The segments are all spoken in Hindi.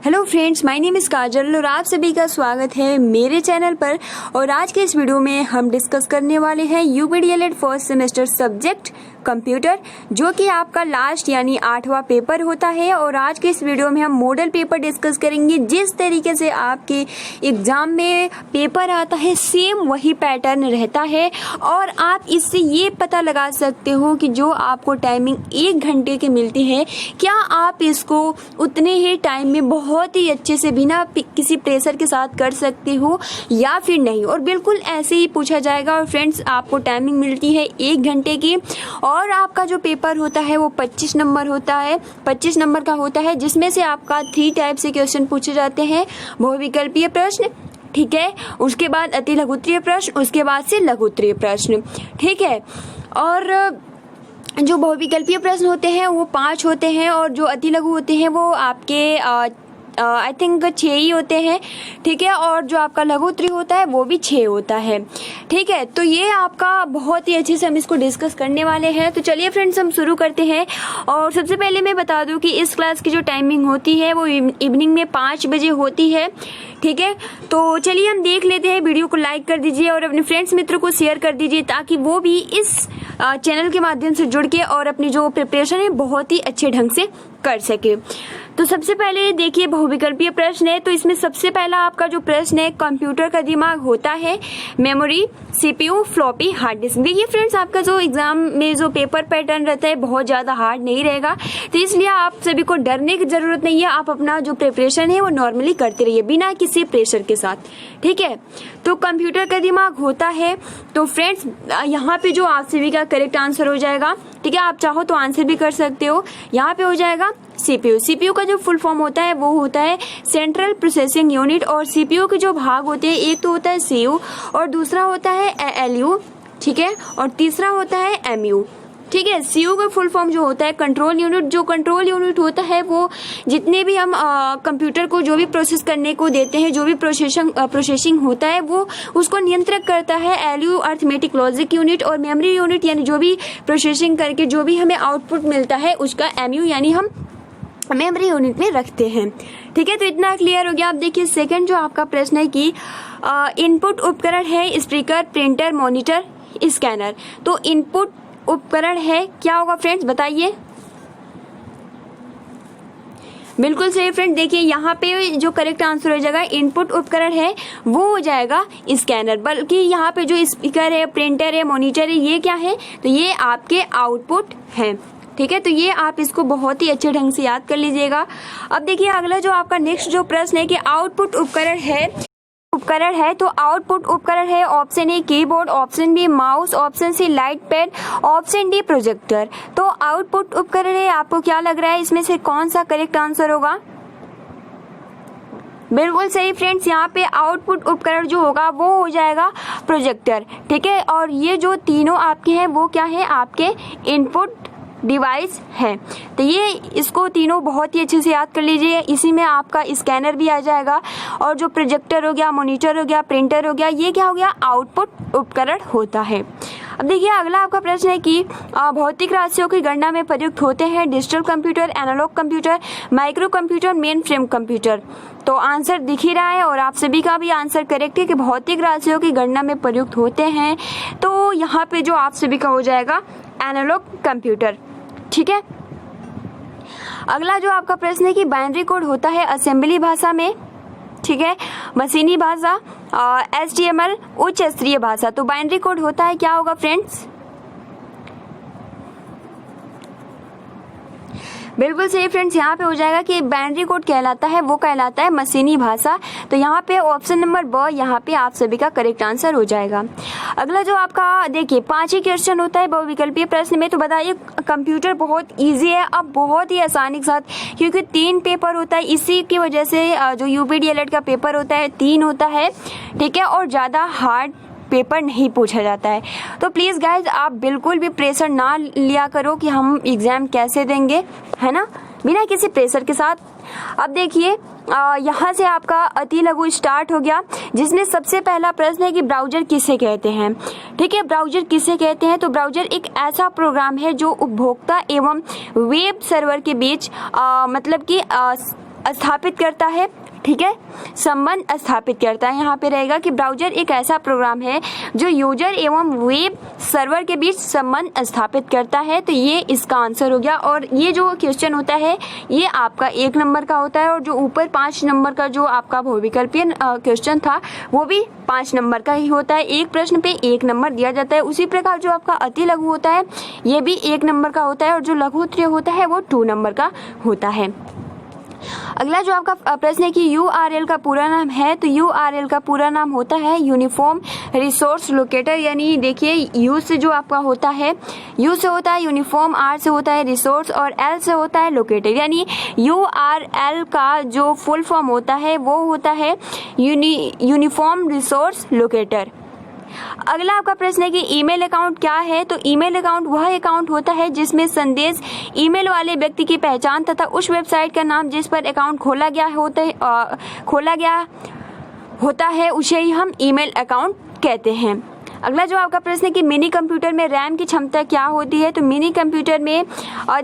Hello friends, my name is Kajal और आप सभी का स्वागत है मेरे चैनल पर। और आज के इस वीडियो में हम डिस्कस करने वाले हैं यूपीडीएलएड फर्स्ट सेमेस्टर सब्जेक्ट कंप्यूटर, जो कि आपका लास्ट यानी 8वां पेपर होता है। और आज के इस वीडियो में हम मॉडल पेपर डिस्कस करेंगे। जिस तरीके से आपके एग्जाम में पेपर आता है सेम वही पैटर्न रहता है, और आप इससे ये पता लगा सकते हो कि जो आपको टाइमिंग 1 घंटे की मिलती है, क्या आप इसको उतने ही टाइम में बहुत ही अच्छे से बिना किसी प्रेशर के साथ कर सकते हो या फिर नहीं। और बिल्कुल ऐसे ही पूछा जाएगा। और फ्रेंड्स, आपको टाइमिंग मिलती है 1 घंटे की, और आपका जो पेपर होता है वो 25 नंबर होता है, 25 नंबर का होता है, जिसमें से आपका 3 टाइप से क्वेश्चन पूछे जाते हैं। बहुविकल्पीय प्रश्न, ठीक है, उसके बाद अति लघुत्तरीय प्रश्न, उसके बाद से लघुत्तरीय प्रश्न, ठीक है। और जो बहुविकल्पीय प्रश्न होते हैं वो 5 होते हैं, और जो अति लघु होते हैं वो आपके आई थिंक 6 ही होते हैं, ठीक है। और जो आपका लघुत्तरीय होता है वो भी 6 होता है, ठीक है। तो ये आपका बहुत ही अच्छे से हम इसको डिस्कस करने वाले हैं। तो चलिए फ्रेंड्स, हम शुरू करते हैं। और सबसे पहले मैं बता दूं कि इस क्लास की जो टाइमिंग होती है वो इवनिंग में 5 बजे होती है, ठीक है। तो चलिए हम देख लेते हैं। वीडियो को लाइक कर दीजिए और अपने फ्रेंड्स मित्रों को शेयर कर दीजिए, ताकि वो भी इस चैनल के माध्यम से जुड़ के और अपनी जो प्रिपरेशन है बहुत ही अच्छे ढंग से कर सके। तो सबसे पहले देखिए, बहुविकल्पीय प्रश्न है। तो इसमें सबसे पहला आपका जो प्रश्न है, कंप्यूटर का दिमाग होता है memory, CPU, floppy, hard disk. देखिए फ्रेंड्स, आपका जो एग्जाम में जो पेपर पैटर्न रहता है बहुत ज्यादा हार्ड नहीं रहेगा, तो इसलिए आप सभी को डरने की जरूरत नहीं है। आप अपना जो प्रिपरेशन है वो नॉर्मली करते रहिए बिना किसी प्रेशर के साथ, ठीक है। तो कंप्यूटर का दिमाग होता है, तो फ्रेंड्स यहाँ पे जो आप सभी का करेक्ट आंसर हो जाएगा, ठीक है। आप चाहो तो आंसर भी कर सकते हो। यहाँ पे हो जाएगा सीपीयू। सीपीयू का जो फुल फॉर्म होता है वो होता है सेंट्रल प्रोसेसिंग यूनिट। और सीपीयू के जो भाग होते हैं, एक तो होता है सीयू और दूसरा होता है एलयू, ठीक है, और तीसरा होता है एमयू, ठीक है। सीयू का फुल फॉर्म जो होता है कंट्रोल यूनिट। जो कंट्रोल यूनिट होता है वो जितने भी हम कंप्यूटर को जो भी प्रोसेस करने को देते हैं, जो भी प्रोसेसिंग होता है वो उसको नियंत्रित करता है। एलयू अर्थमेटिक लॉजिक यूनिट, और मेमोरी यूनिट यानी जो भी प्रोसेसिंग करके जो भी हमें आउटपुट मिलता है उसका एमयू यानी हम मेमोरी यूनिट में रखते हैं, ठीक है। तो इतना क्लियर हो गया। अब देखिए सेकंड जो आपका प्रश्न है कि इनपुट उपकरण है स्पीकर, प्रिंटर, मॉनिटर, स्कैनर। तो इनपुट उपकरण है, क्या होगा फ्रेंड्स बताइए। बिल्कुल सही फ्रेंड। देखिए यहाँ पे जो करेक्ट आंसर हो जाएगा, इनपुट उपकरण है वो हो जाएगा स्कैनर। बल्कि यहाँ पे जो स्पीकर है, प्रिंटर है, मॉनिटर है, ये क्या है, तो ये आपके आउटपुट है, ठीक है। तो ये आप इसको बहुत ही अच्छे ढंग से याद कर लीजिएगा। अब देखिए अगला जो आपका नेक्स्ट जो प्रश्न है कि आउटपुट उपकरण है, तो आउटपुट उपकरण है option A keyboard, option B mouse, option C light pad, option D projector. तो आउटपुट उपकरण है, आपको क्या लग रहा है इसमें से कौन सा करेक्ट आंसर होगा। बिल्कुल सही फ्रेंड्स, यहाँ पे आउटपुट उपकरण जो होगा वो हो जाएगा प्रोजेक्टर, ठीक है। और ये जो तीनों आपके हैं वो क्या है, आपके इनपुट डिवाइस है। तो ये इसको तीनों बहुत ही अच्छे से याद कर लीजिए। इसी में आपका स्कैनर भी आ जाएगा, और जो प्रोजेक्टर हो गया, मॉनिटर हो गया, प्रिंटर हो गया, ये क्या हो गया, आउटपुट उपकरण होता है। अब देखिए अगला आपका प्रश्न है कि भौतिक राशियों की गणना में प्रयुक्त होते हैं digital computer, analog computer, micro computer, main frame computer. तो आंसर दिख ही रहा है और आप सभी का भी आंसर करेक्ट है कि भौतिक राशियों की गणना में प्रयुक्त होते हैं। तो यहाँ पे जो आप सभी का हो जाएगा एनालॉग कंप्यूटर, ठीक है। अगला जो आपका प्रश्न है कि बाइनरी कोड होता है असेंबली भाषा में, ठीक है, मशीनी भाषा, HTML उच्च स्तरीय भाषा। तो बाइनरी कोड होता है, क्या होगा फ्रेंड्स। बिल्कुल सही फ्रेंड्स, यहाँ पे हो जाएगा कि बाइनरी कोड कहलाता है, वो कहलाता है मशीनी भाषा। तो यहाँ पे ऑप्शन नंबर ब यहाँ पे आप सभी का करेक्ट आंसर हो जाएगा। अगला जो आपका देखिए 5 ही क्वेश्चन होता है बहुविकल्पीय प्रश्न में। तो बताइए कंप्यूटर बहुत इजी है, अब बहुत ही आसानी के साथ, क्योंकि 3 पेपर होता है, इसी की वजह से जो यूपीडीएलएड का पेपर होता है 3 होता है, ठीक है, और ज़्यादा हार्ड पेपर नहीं पूछा जाता है। तो प्लीज़ गाइज आप बिल्कुल भी प्रेशर ना लिया करो कि हम एग्ज़ाम कैसे देंगे, है ना, बिना किसी प्रेशर के साथ। अब देखिए यहाँ से आपका अति लघु स्टार्ट हो गया, जिसमें सबसे पहला प्रश्न है कि ब्राउजर किसे कहते हैं। ठीक है, ब्राउजर किसे कहते हैं, तो ब्राउजर एक ऐसा प्रोग्राम है जो उपभोक्ता एवं वेब सर्वर के बीच मतलब कि स्थापित करता है, ठीक है, संबंध स्थापित करता है। यहाँ पे रहेगा कि ब्राउजर एक ऐसा प्रोग्राम है जो यूजर एवं वेब सर्वर के बीच संबंध स्थापित करता है। तो ये इसका आंसर हो गया। और ये जो क्वेश्चन होता है ये आपका 1 नंबर का होता है, और जो ऊपर 5 नंबर का जो आपका बहुविकल्पीय क्वेश्चन था वो भी 5 नंबर का ही होता है। एक प्रश्न पे 1 नंबर दिया जाता है। उसी प्रकार जो आपका अति लघु होता है ये भी 1 नंबर का होता है, और जो लघु उत्तरीय होता है वो 2 नंबर का होता है। अगला जो आपका प्रश्न है कि URL का पूरा नाम है, तो URL का पूरा नाम होता है यूनिफॉर्म रिसोर्स लोकेटर। यानी देखिए U से जो आपका होता है, U से होता है यूनिफॉर्म, R से होता है रिसोर्स और L से होता है लोकेटर। यानी URL का जो फुल फॉर्म होता है वो होता है यूनिफॉर्म रिसोर्स लोकेटर। अगला आपका प्रश्न है कि ईमेल अकाउंट क्या है, तो ईमेल अकाउंट वह अकाउंट होता है जिसमें संदेश ईमेल वाले व्यक्ति की पहचान तथा उस वेबसाइट का नाम जिस पर अकाउंट खोला गया होता है उसे ही हम ईमेल अकाउंट कहते हैं। अगला जो आपका प्रश्न है कि मिनी कंप्यूटर में रैम की क्षमता क्या होती है, तो मिनी कंप्यूटर में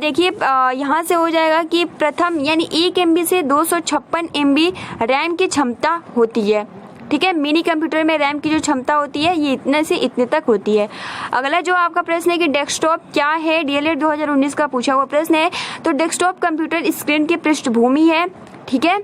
देखिए यहाँ से हो जाएगा कि प्रथम यानी 1 MB से 256 MB रैम की क्षमता होती है, ठीक है। मिनी कंप्यूटर में रैम की जो क्षमता होती है ये इतने से इतने तक होती है। अगला जो आपका प्रश्न है कि डेस्कटॉप क्या है, DLED 2019 का पूछा हुआ प्रश्न है। तो डेस्कटॉप कंप्यूटर स्क्रीन की पृष्ठभूमि है, ठीक है।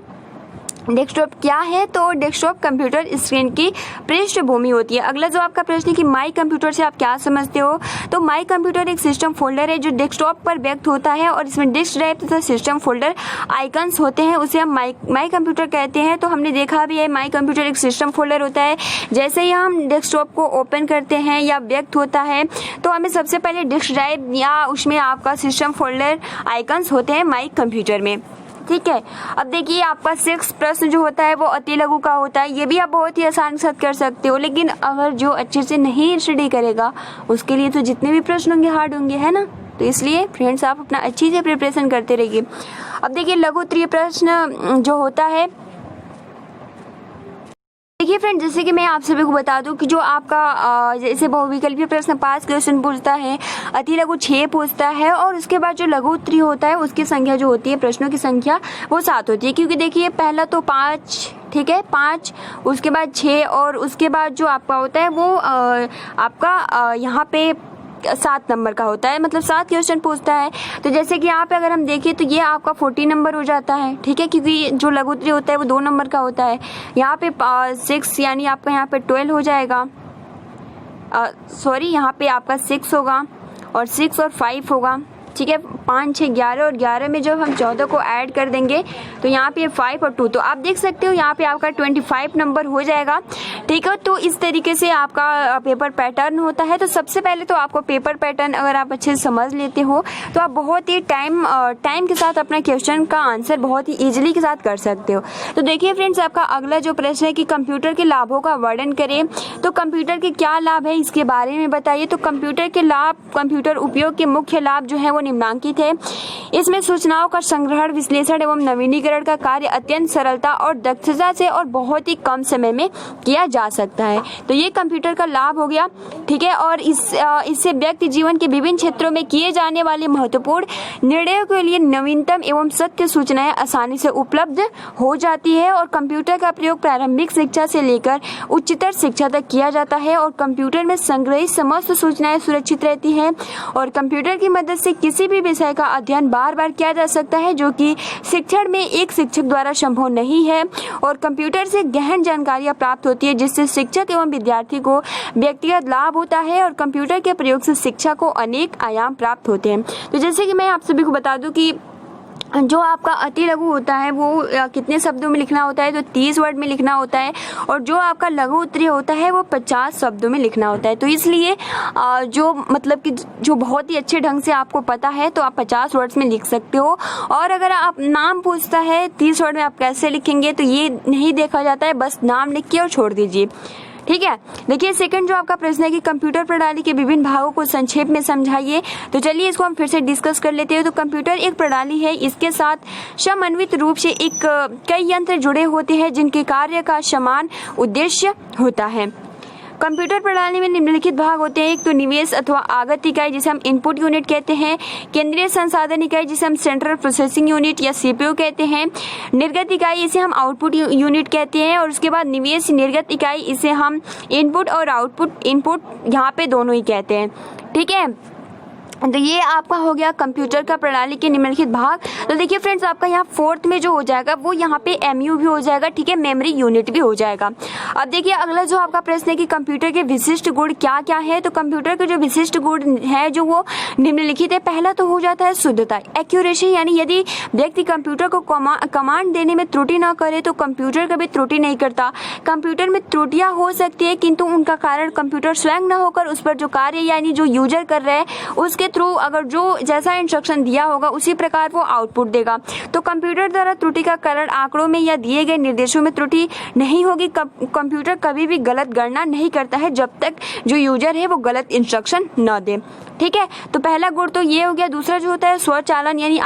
डेस्कटॉप क्या है, तो डेस्कटॉप कंप्यूटर स्क्रीन की पृष्ठभूमि होती है। अगला जो आपका प्रश्न है कि माई कंप्यूटर से आप क्या समझते हो, तो माई कंप्यूटर एक सिस्टम फोल्डर है जो डेस्कटॉप पर व्यक्त होता है और इसमें डिस्क ड्राइव तथा सिस्टम फोल्डर आइकन्स होते हैं, उसे हम माई कंप्यूटर कहते हैं। तो हमने देखा भी है माई कंप्यूटर एक सिस्टम फोल्डर होता है। जैसे ही हम डेस्कटॉप को ओपन करते हैं या व्यक्त होता है तो हमें सबसे पहले डिस्क ड्राइव या उसमें आपका सिस्टम फोल्डर आइकन्स होते हैं माई कंप्यूटर में, ठीक है। अब देखिए आपका 6 प्रश्न जो होता है वो अति लघु का होता है। ये भी आप बहुत ही आसान के साथ कर सकते हो, लेकिन अगर जो अच्छे से नहीं स्टडी करेगा उसके लिए तो जितने भी प्रश्न होंगे हार्ड होंगे, है ना। तो इसलिए फ्रेंड्स आप अपना अच्छी से प्रिपरेशन करते रहिए। अब देखिए लघु उत्तरीय प्रश्न जो होता है, देखिए फ्रेंड जैसे कि मैं आप सभी को बता दूं कि जो आपका जैसे बहुविकल्पीय प्रश्न 5 क्वेश्चन पूछता है, अति लघु 6 पूछता है, और उसके बाद जो लघु उत्तरीय होता है उसकी संख्या जो होती है, प्रश्नों की संख्या वो 7 होती है। क्योंकि देखिए पहला तो 5, ठीक है, 5, उसके बाद 6 और उसके बाद जो आपका होता है वो आपका यहाँ पे 7 नंबर का होता है, मतलब 7 क्वेश्चन पूछता है। तो जैसे कि यहाँ पे अगर हम देखें तो ये आपका 40 नंबर हो जाता है, ठीक है, क्योंकि जो लघु उत्तरीय होता है वो 2 नंबर का होता है। यहाँ पे 6 यानी आपका यहाँ पे 12 हो जाएगा, सॉरी यहाँ पे आपका 6 होगा और 6 और 5 होगा, ठीक है। 5, 6, 11 और 11 में जब हम 14 को ऐड कर देंगे तो यहाँ पे 5 और 2, तो आप देख सकते हो यहाँ पे आपका 25 नंबर हो जाएगा, ठीक है। तो इस तरीके से आपका पेपर पैटर्न होता है। तो सबसे पहले तो आपको पेपर पैटर्न अगर आप अच्छे से समझ लेते हो तो आप बहुत ही टाइम के साथ अपना क्वेश्चन का आंसर बहुत ही ईजिली के साथ कर सकते हो। तो देखिए फ्रेंड्स आपका अगला जो प्रश्न है कि कंप्यूटर के लाभों का वर्णन करें, तो कंप्यूटर के क्या लाभ है इसके बारे में बताइए। तो कंप्यूटर के लाभ, कंप्यूटर उपयोग के मुख्य लाभ जो है वो निम्नांकित है। इसमें सूचनाओं का संग्रहण, विश्लेषण एवं नवीनीकरण का कार्य अत्यंत सरलता और दक्षता से और बहुत ही कम समय में किया जा सकता है। तो ये कंप्यूटर का लाभ हो गया, ठीक है। और इससे व्यक्ति जीवन के विभिन्न क्षेत्रों में किए जाने वाले महत्वपूर्ण निर्णयों के लिए नवीनतम एवं सत्य सूचनाएं आसानी से उपलब्ध हो जाती है। और कंप्यूटर का प्रयोग प्रारंभिक शिक्षा से लेकर उच्चतर शिक्षा तक किया जाता है और कंप्यूटर में संग्रहित समस्त सूचनाएं सुरक्षित रहती हैं। और कंप्यूटर की मदद से किसी भी विषय का अध्ययन बार बार किया जा सकता है, जो कि शिक्षण में एक शिक्षक द्वारा संभव नहीं है। और कंप्यूटर से गहन जानकारियां प्राप्त होती है जिससे शिक्षक एवं विद्यार्थी को व्यक्तिगत लाभ होता है। और कंप्यूटर के प्रयोग से शिक्षा को अनेक आयाम प्राप्त होते हैं। तो जैसे कि मैं आप सभी को बता दूं कि जो आपका अति लघु होता है वो कितने शब्दों में लिखना होता है, तो 30 वर्ड में लिखना होता है। और जो आपका लघु उत्तरीय होता है वो 50 शब्दों में लिखना होता है। तो इसलिए जो मतलब कि जो बहुत ही अच्छे ढंग से आपको पता है तो आप 50 वर्ड्स में लिख सकते हो। और अगर आप नाम पूछता है 30 वर्ड में आप कैसे लिखेंगे, तो ये नहीं देखा जाता है, बस नाम लिख के और छोड़ दीजिए, ठीक है। देखिए सेकंड जो आपका प्रश्न है कि कंप्यूटर प्रणाली के विभिन्न भागों को संक्षेप में समझाइए। तो चलिए इसको हम फिर से डिस्कस कर लेते हैं। तो कंप्यूटर एक प्रणाली है, इसके साथ समन्वित रूप से कई यंत्र जुड़े होते हैं जिनके कार्य का समान उद्देश्य होता है। कंप्यूटर प्रणाली में निम्नलिखित भाग होते हैं। एक तो निवेश अथवा आगत इकाई जिसे हम इनपुट यूनिट कहते हैं, केंद्रीय संसाधन इकाई जिसे हम सेंट्रल प्रोसेसिंग यूनिट या सीपीयू कहते हैं, निर्गत इकाई इसे हम आउटपुट यूनिट कहते हैं, और उसके बाद निवेश निर्गत इकाई इसे हम इनपुट और आउटपुट इनपुट यहाँ पे दोनों ही कहते हैं। ठीक है, तो ये आपका हो गया कंप्यूटर का प्रणाली के निम्नलिखित भाग। तो देखिए फ्रेंड्स, आपका यहाँ फोर्थ में जो हो जाएगा वो यहाँ पे एमयू भी हो जाएगा। ठीक है, मेमोरी यूनिट भी हो जाएगा। अब देखिए अगला जो आपका प्रश्न है कि कंप्यूटर के विशिष्ट गुण क्या क्या है। तो कंप्यूटर के जो विशिष्ट गुण है जो वो निम्नलिखित है। पहला तो हो जाता है शुद्धता, एक्यूरेसी, यानी यदि व्यक्ति कंप्यूटर को कमांड देने में त्रुटि न करे तो कंप्यूटर कभी त्रुटि नहीं करता। कंप्यूटर में त्रुटियां हो सकती है किंतु उनका कारण कंप्यूटर स्वयं न होकर उस पर जो कार्य यानी जो यूजर कर रहे हैं उसके थ्रू अगर जो जैसा इंस्ट्रक्शन दिया होगा उसी प्रकार वो आउटपुट देगा। तो कंप्यूटर द्वारा त्रुटि का कारण आंकड़ों में या दिए गए निर्देशों में त्रुटि नहीं होगी। कंप्यूटर कभी भी गलत गणना नहीं करता है जब तक जो यूजर है वो गलत इंस्ट्रक्शन न दे। ठीक है, तो पहला गुण तो ये हो गया। दूसरा जो होता है स्वचालन यानी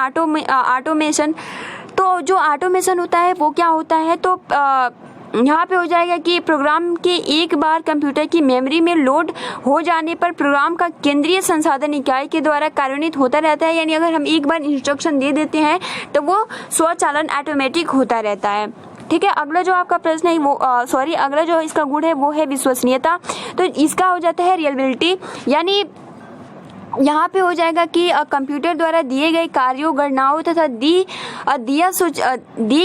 ऑटोमेशन। तो जो ऑटोमेशन होता है वो क्या होता है, तो यहाँ पे हो जाएगा कि प्रोग्राम के एक बार कंप्यूटर की मेमोरी में लोड हो जाने पर प्रोग्राम का केंद्रीय संसाधन इकाई के द्वारा कार्यान्वित होता रहता है। यानी अगर हम एक बार इंस्ट्रक्शन दे देते हैं तो वो स्वचालन ऑटोमेटिक होता रहता है। ठीक है, अगला जो आपका प्रश्न है वो अगला जो इसका गुण है वो है विश्वसनीयता। तो इसका हो जाता है रिलायबिलिटी, यानी यहाँ पे हो जाएगा कि कंप्यूटर द्वारा दिए गए कार्यों गणनाओं तथा दी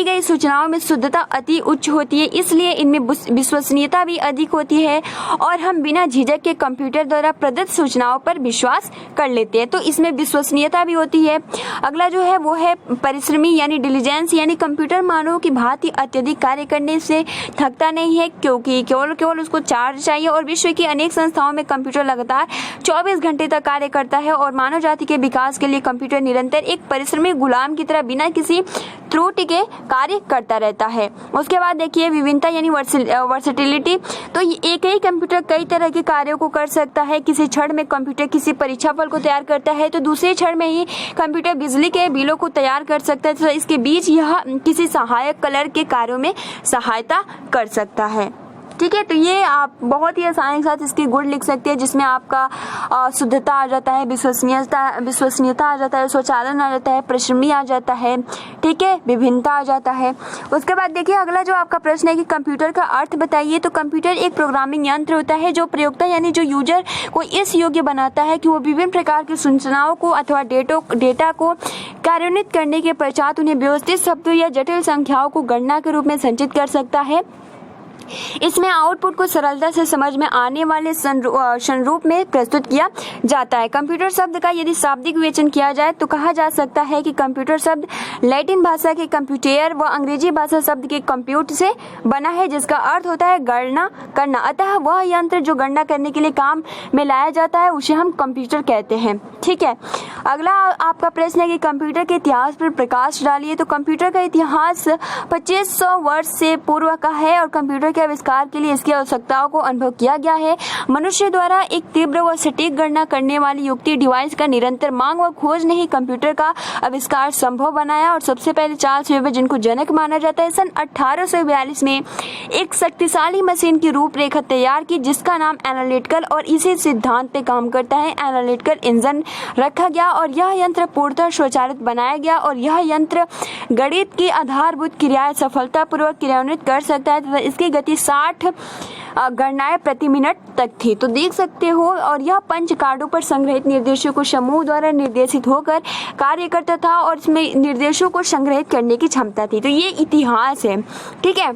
गई सूचनाओं में शुद्धता अति उच्च होती है, इसलिए इनमें विश्वसनीयता भी अधिक होती है और हम बिना झिझक के कंप्यूटर द्वारा प्रदत्त सूचनाओं पर विश्वास कर लेते हैं। तो इसमें विश्वसनीयता भी होती है। अगला जो है वो है परिश्रमी यानी डिलीजेंस, यानी कंप्यूटर मानव की भांति अत्यधिक कार्य करने से थकता नहीं है क्योंकि केवल उसको चार्ज चाहिए। और विश्व की अनेक संस्थाओं में कंप्यूटर लगातार 24 घंटे तक कार्य करता है और मानव जाति के विकास के लिए कंप्यूटर निरंतर एक परिश्रमी गुलाम की तरह बिना किसी त्रुटि के कार्य करता रहता है। उसके बाद देखिए विभिन्नता यानी वर्सेटिलिटी। तो एक ही कंप्यूटर कई तरह के कार्यों को कर सकता है। किसी क्षण में कंप्यूटर किसी परीक्षाफल को तैयार करता है तो दूसरे क्षण में ही कंप्यूटर बिजली के बिलों को तैयार कर सकता है। तो इसके बीच यह किसी सहायक कलर के कार्यों में सहायता कर सकता है। ठीक है, तो ये आप बहुत ही आसानी के साथ इसके गुण लिख सकते हैं, जिसमें आपका शुद्धता आ जाता है, विश्वसनीयता आ जाता है, स्वचालन आ जाता है, परिश्रमी आ जाता है, ठीक है, विभिन्नता आ जाता है। उसके बाद देखिए अगला जो आपका प्रश्न है कि कंप्यूटर का अर्थ बताइए। तो कंप्यूटर एक प्रोग्रामिंग यंत्र होता है जो प्रयोक्ता यानी जो यूजर को इस योग्य बनाता है कि वो विभिन्न प्रकार की सूचनाओं को अथवा डेटा को कार्यान्वित करने के पश्चात उन्हें व्यवस्थित शब्दों या जटिल संख्याओं को गणना के रूप में संचित कर सकता है। इसमें आउटपुट को सरलता से समझ में आने वाले संरूप में प्रस्तुत किया जाता है। कंप्यूटर शब्द का यदि शाब्दिक विवेचन किया जाए तो कहा जा सकता है कि कंप्यूटर शब्द लैटिन भाषा के कंप्यूटर व अंग्रेजी भाषा शब्द के कंप्यूट से बना है, जिसका अर्थ होता है गणना करना। अतः वह यंत्र जो गणना करने के लिए काम में लाया जाता है उसे हम कंप्यूटर कहते हैं। ठीक है, अगला आपका प्रश्न है कि कंप्यूटर के इतिहास पर प्रकाश डालिए। तो कंप्यूटर का इतिहास 2500 वर्ष से पूर्व का है और कंप्यूटर के आविष्कार के लिए इसकी आवश्यकताओं को अनुभव किया गया है। मनुष्य द्वारा एक तीव्र व सटीक गणना करने वाली युक्ति डिवाइस का निरंतर मांग व खोज ने ही कंप्यूटर का आविष्कार संभव बनाया। और सबसे पहले चार्ल्स वेबर, जिनको जनक माना जाता है, सन 1842 में एक शक्तिशाली मशीन की रूपरेखा तैयार की जिसका नाम एनालिटिकल और इसी सिद्धांत पे काम करता है एनालिटिकल इंजन रखा गया। और यह यंत्र पूर्णतः स्वचालित बनाया गया और यह यंत्र गणित की आधारभूत क्रियाएं सफलतापूर्वक क्रियान्वित कर सकता है तथा इसकी गति 60 गणनाएं प्रति मिनट तक थी। तो देख सकते हो, और यह पंच कार्डों पर संग्रहित निर्देशों को समूह द्वारा निर्देशित होकर कार्य करता था और इसमें निर्देशों को संग्रहित करने की क्षमता थी। तो ये इतिहास है, ठीक है।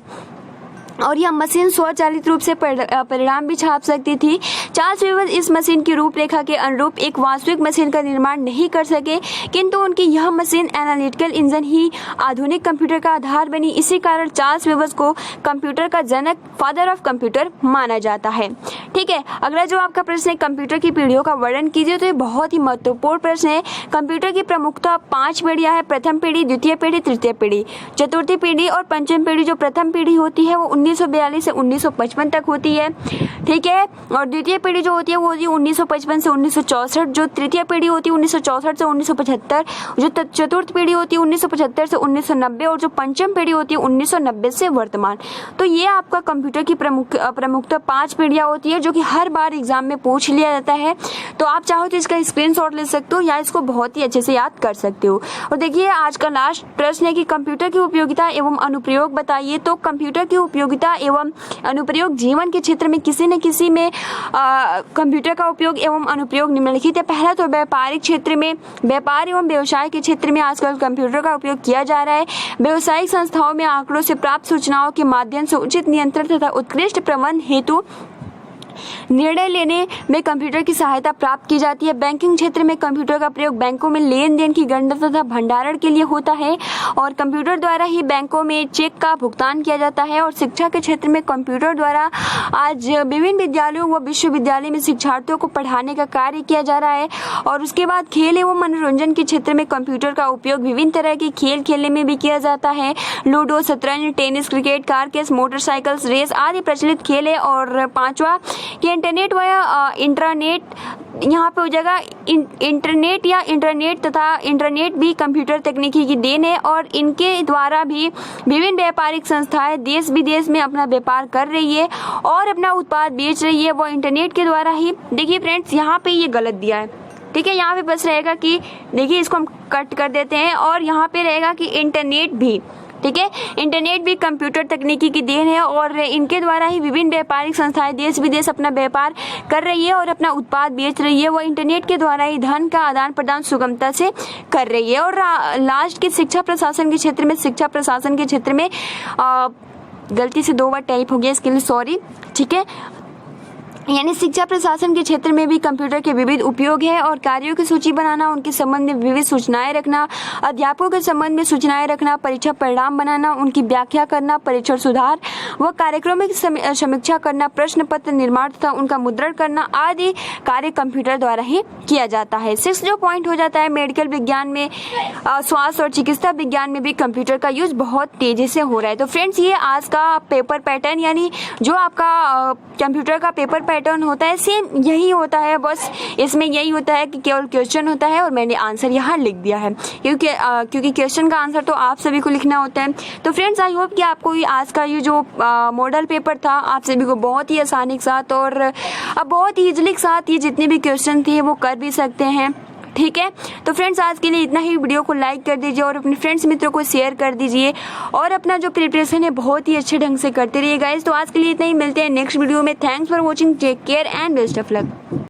और यह मशीन स्वचालित रूप से परिणाम भी छाप सकती थी। चार्ल्स वेबर इस मशीन की रूपरेखा के अनुरूप एक वास्तविक मशीन का निर्माण नहीं कर सके, किंतु उनकी यह मशीन एनालिटिकल इंजन ही आधुनिक कंप्यूटर का आधार बनी। इसी कारण चार्ल्स वेबर को कंप्यूटर का जनक, फादर ऑफ कंप्यूटर माना जाता है। ठीक है, अगला जो आपका प्रश्न है कंप्यूटर की पीढ़ियों का वर्णन कीजिए। तो ये बहुत ही महत्वपूर्ण प्रश्न है। कंप्यूटर की प्रमुखता 5 पीढ़ियां है, प्रथम पीढ़ी, द्वितीय पीढ़ी, तृतीय पीढ़ी, चतुर्थी पीढ़ी और पंचम पीढ़ी। जो प्रथम पीढ़ी होती है वो 1942 से 1955 तक होती है, ठीक है। और द्वितीय पीढ़ी जो होती है वो होती है 1955 से 1964, जो तृतीय पीढ़ी होती है 1964 से 1975, जो चतुर्थ पीढ़ी होती है 1975 से 1990 और जो पंचम पीढ़ी होती है 1990 से वर्तमान। तो ये आपका कंप्यूटर की प्रमुखता 5 पीढ़ियाँ होती है, जो कि हर बार एग्जाम में पूछ लिया जाता है। तो आप चाहो तो इसका स्क्रीनशॉट ले सकते हो या इसको बहुत ही अच्छे से याद कर सकते हो। और देखिए आज का लास्ट प्रश्न है कि कंप्यूटर की उपयोगिता एवं अनुप्रयोग बताइए। तो कंप्यूटर की उपयोगिता एवं अनुप्रयोग जीवन के क्षेत्र में किसी न किसी में कंप्यूटर का उपयोग एवं अनुप्रयोग निम्नलिखित है। पहला तो व्यापारिक क्षेत्र में, व्यापार एवं व्यवसाय के क्षेत्र में आजकल कंप्यूटर का उपयोग किया जा रहा है। व्यवसायिक संस्थाओं में आंकड़ों से प्राप्त सूचनाओं के माध्यम से उचित नियंत्रण तथा उत्कृष्ट प्रबंधन हेतु निर्णय लेने में कंप्यूटर की सहायता प्राप्त की जाती है। बैंकिंग क्षेत्र में कंप्यूटर का प्रयोग बैंकों में लेन देन की गणना तथा भंडारण के लिए होता है और कंप्यूटर द्वारा ही बैंकों में चेक का भुगतान किया जाता है। और शिक्षा के क्षेत्र में कंप्यूटर द्वारा आज विभिन्न विद्यालयों व विश्वविद्यालय में शिक्षार्थियों को पढ़ाने का कार्य किया जा रहा है। और उसके बाद खेल एवं मनोरंजन के क्षेत्र में कंप्यूटर का उपयोग विभिन्न तरह के खेल खेलने में भी किया जाता है। लूडो, शतरंज, tennis, cricket, car race, motorcycles race आदि प्रचलित खेल है। और पांचवा कि इंटरनेट व इंट्रानेट, यहाँ पे हो जाएगा इंटरनेट या इंटरनेट तथा इंटरनेट भी कंप्यूटर तकनीकी की देन है और इनके द्वारा भी विभिन्न व्यापारिक संस्थाएं देश विदेश में अपना व्यापार कर रही है और अपना उत्पाद बेच रही है वो इंटरनेट के द्वारा ही। देखिए फ्रेंड्स यहाँ पे ये गलत दिया है, ठीक है। यहाँ पे बस रहेगा कि देखिए इसको हम कट कर देते हैं और यहाँ पे रहेगा कि इंटरनेट भी, ठीक है, इंटरनेट भी कंप्यूटर तकनीकी की देन है और इनके द्वारा ही विभिन्न व्यापारिक संस्थाएं देश विदेश अपना व्यापार कर रही है और अपना उत्पाद बेच रही है। वो इंटरनेट के द्वारा ही धन का आदान प्रदान सुगमता से कर रही है। और लास्ट के शिक्षा प्रशासन के क्षेत्र में, शिक्षा प्रशासन के क्षेत्र में गलती से 2 बार टाइप हो गया, इसके लिए सॉरी, ठीक है। यानी शिक्षा प्रशासन के क्षेत्र में भी कंप्यूटर के विविध उपयोग है और कार्यों की सूची बनाना, उनके संबंध में विविध सूचनाएं रखना, अध्यापकों के संबंध में सूचनाएं रखना, परीक्षा परिणाम बनाना, उनकी व्याख्या करना, परीक्षण सुधार व कार्यक्रमों की समीक्षा करना, प्रश्न पत्र निर्माण तथा उनका मुद्रण करना आदि कार्य कंप्यूटर द्वारा ही किया जाता है। 6 जो पॉइंट हो जाता है मेडिकल विज्ञान में, स्वास्थ्य और चिकित्सा विज्ञान में भी कंप्यूटर का यूज बहुत तेजी से हो रहा है। तो फ्रेंड्स ये आज का पेपर पैटर्न, यानी जो आपका कंप्यूटर का पेपर पैटर्न होता है सेम यही होता है, बस इसमें यही होता है कि केवल क्वेश्चन होता है और मैंने आंसर यहाँ लिख दिया है क्योंकि क्वेश्चन का आंसर तो आप सभी को लिखना होता है। तो फ्रेंड्स आई होप कि आपको आज का ये जो मॉडल पेपर था आप सभी को बहुत ही आसानी के साथ और बहुत ही इजली के साथ ये जितने भी क्वेश्चन थे वो कर भी सकते हैं, ठीक है। तो फ्रेंड्स आज के लिए इतना ही। वीडियो को लाइक कर दीजिए और अपने फ्रेंड्स मित्रों को शेयर कर दीजिए और अपना जो प्रिपरेशन है बहुत ही अच्छे ढंग से करते रहिए गाइस। तो आज के लिए इतना ही, मिलते हैं नेक्स्ट वीडियो में। Thanks for watching, take care and best of luck.